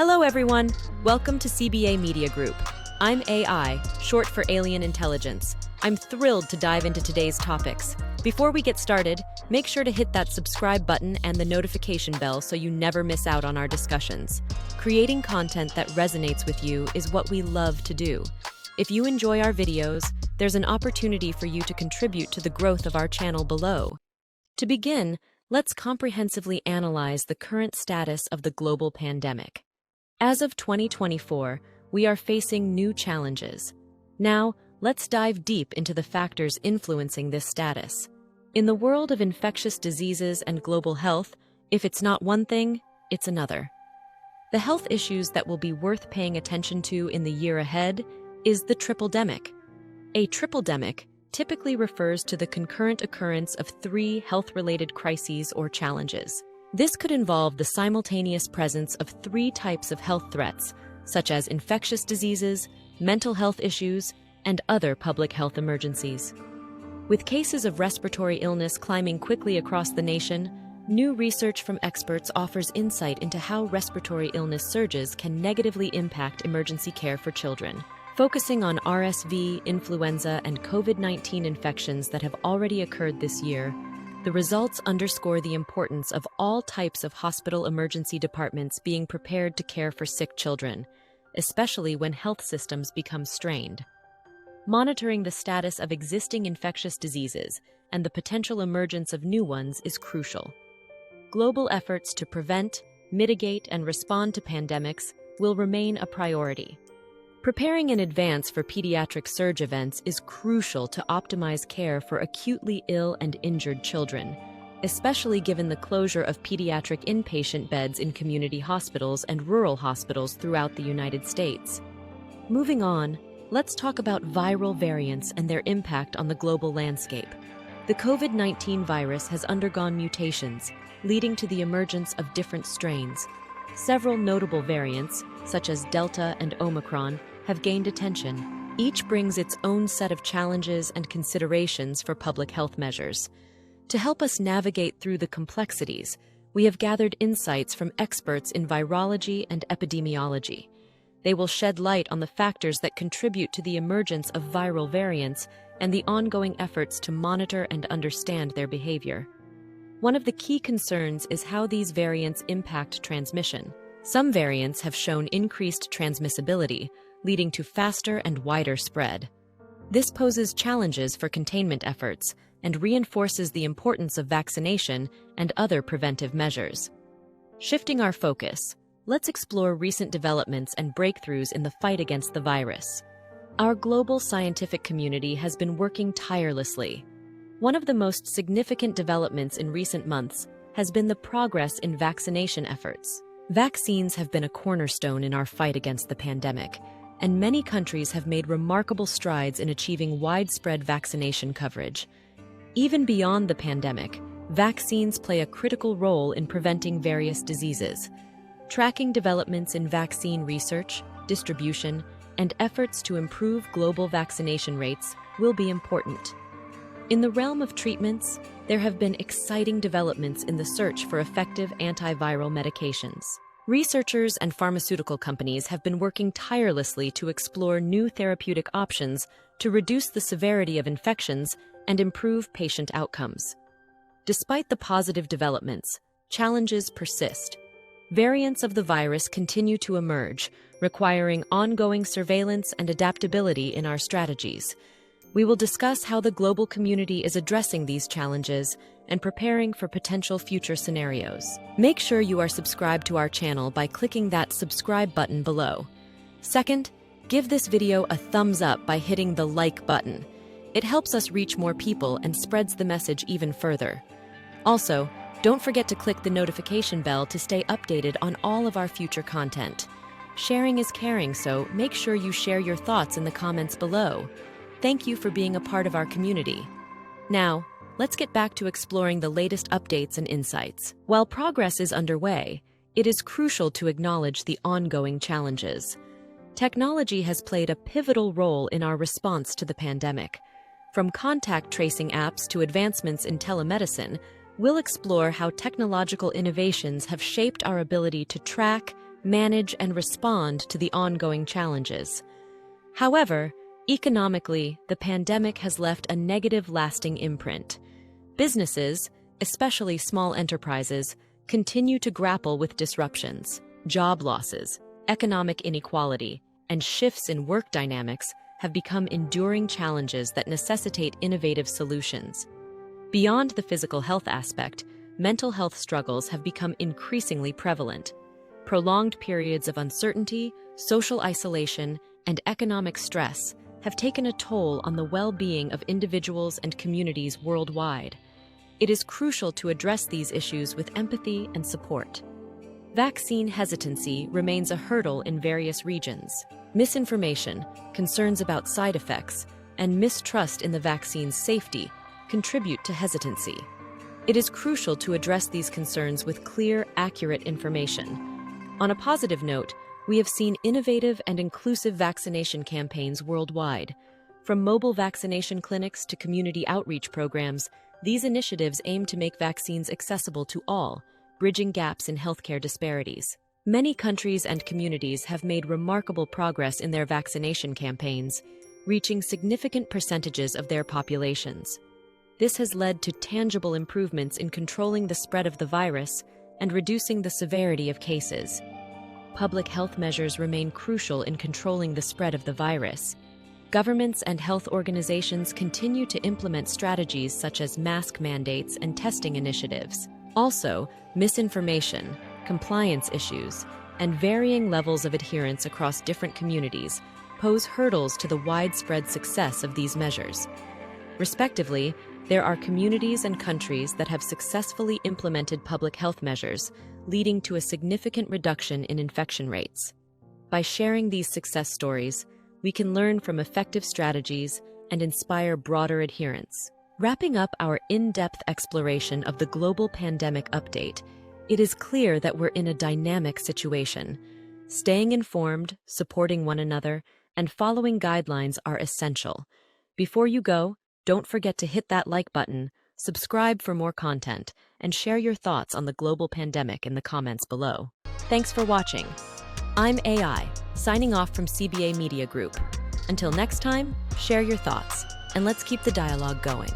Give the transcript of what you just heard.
Hello everyone, welcome to CBA Media Group. I'm AI, short for Alien Intelligence. I'm thrilled to dive into today's topics. Before we get started, make sure to hit that subscribe button and the notification bell so you never miss out on our discussions. Creating content that resonates with you is what we love to do. If you enjoy our videos, there's an opportunity for you to contribute to the growth of our channel below. To begin, let's comprehensively analyze the current status of the global pandemic. As of 2024, we are facing new challenges. Now, let's dive deep into the factors influencing this status. In the world of infectious diseases and global health, if it's not one thing, it's another. The health issues that will be worth paying attention to in the year ahead is the tripledemic. A tripledemic typically refers to the concurrent occurrence of 3 health-related crises or challenges. This could involve the simultaneous presence of 3 types of health threats, such as infectious diseases, mental health issues, and other public health emergencies. With cases of respiratory illness climbing quickly across the nation, new research from experts offers insight into how respiratory illness surges can negatively impact emergency care for children. Focusing on RSV, influenza, and COVID-19 infections that have already occurred this year, the results underscore the importance of all types of hospital emergency departments being prepared to care for sick children, especially when health systems become strained. Monitoring the status of existing infectious diseases and the potential emergence of new ones is crucial. Global efforts to prevent, mitigate, and respond to pandemics will remain a priority. Preparing in advance for pediatric surge events is crucial to optimize care for acutely ill and injured children, especially given the closure of pediatric inpatient beds in community hospitals and rural hospitals throughout the United States. Moving on, let's talk about viral variants and their impact on the global landscape. The COVID-19 virus has undergone mutations, leading to the emergence of different strains. Several notable variants, such as Delta and Omicron, have gained attention. Each brings its own set of challenges and considerations for public health measures. To help us navigate through the complexities, we have gathered insights from experts in virology and epidemiology. They will shed light on the factors that contribute to the emergence of viral variants and the ongoing efforts to monitor and understand their behavior. One of the key concerns is how these variants impact transmission. Some variants have shown increased transmissibility, leading to faster and wider spread. This poses challenges for containment efforts and reinforces the importance of vaccination and other preventive measures. Shifting our focus, let's explore recent developments and breakthroughs in the fight against the virus. Our global scientific community has been working tirelessly. One of the most significant developments in recent months has been the progress in vaccination efforts. Vaccines have been a cornerstone in our fight against the pandemic, and many countries have made remarkable strides in achieving widespread vaccination coverage. Even beyond the pandemic, vaccines play a critical role in preventing various diseases. Tracking developments in vaccine research, distribution, and efforts to improve global vaccination rates will be important. In the realm of treatments, there have been exciting developments in the search for effective antiviral medications. Researchers and pharmaceutical companies have been working tirelessly to explore new therapeutic options to reduce the severity of infections and improve patient outcomes. Despite the positive developments, challenges persist. Variants of the virus continue to emerge, requiring ongoing surveillance and adaptability in our strategies. We will discuss how the global community is addressing these challenges and preparing for potential future scenarios. Make sure you are subscribed to our channel by clicking that subscribe button below. Second, give this video a thumbs up by hitting the like button. It helps us reach more people and spreads the message even further. Also, don't forget to click the notification bell to stay updated on all of our future content. Sharing is caring, so make sure you share your thoughts in the comments below. Thank you for being a part of our community. Now, let's get back to exploring the latest updates and insights. While progress is underway, it is crucial to acknowledge the ongoing challenges. Technology has played a pivotal role in our response to the pandemic. From contact tracing apps to advancements in telemedicine, we'll explore how technological innovations have shaped our ability to track, manage, and respond to the ongoing challenges. However, economically, the pandemic has left a negative lasting imprint. Businesses, especially small enterprises, continue to grapple with disruptions. Job losses, economic inequality, and shifts in work dynamics have become enduring challenges that necessitate innovative solutions. Beyond the physical health aspect, mental health struggles have become increasingly prevalent. Prolonged periods of uncertainty, social isolation, and economic stress have taken a toll on the well-being of individuals and communities worldwide. It is crucial to address these issues with empathy and support. Vaccine hesitancy remains a hurdle in various regions. Misinformation, concerns about side effects, and mistrust in the vaccine's safety contribute to hesitancy. It is crucial to address these concerns with clear, accurate information. On a positive note, we have seen innovative and inclusive vaccination campaigns worldwide. From mobile vaccination clinics to community outreach programs, these initiatives aim to make vaccines accessible to all, bridging gaps in healthcare disparities. Many countries and communities have made remarkable progress in their vaccination campaigns, reaching significant percentages of their populations. This has led to tangible improvements in controlling the spread of the virus and reducing the severity of cases. Public health measures remain crucial in controlling the spread of the virus. Governments and health organizations continue to implement strategies such as mask mandates and testing initiatives. Also, misinformation, compliance issues, and varying levels of adherence across different communities pose hurdles to the widespread success of these measures. Respectively, there are communities and countries that have successfully implemented public health measures, leading to a significant reduction in infection rates. By sharing these success stories, we can learn from effective strategies and inspire broader adherence. Wrapping up our in-depth exploration of the global pandemic update, it is clear that we're in a dynamic situation. Staying informed, supporting one another, and following guidelines are essential. Before you go, don't forget to hit that like button, subscribe for more content, and share your thoughts on the global pandemic in the comments below. Thanks for watching. I'm AI, signing off from CBA Media Group. Until next time, share your thoughts, and let's keep the dialogue going.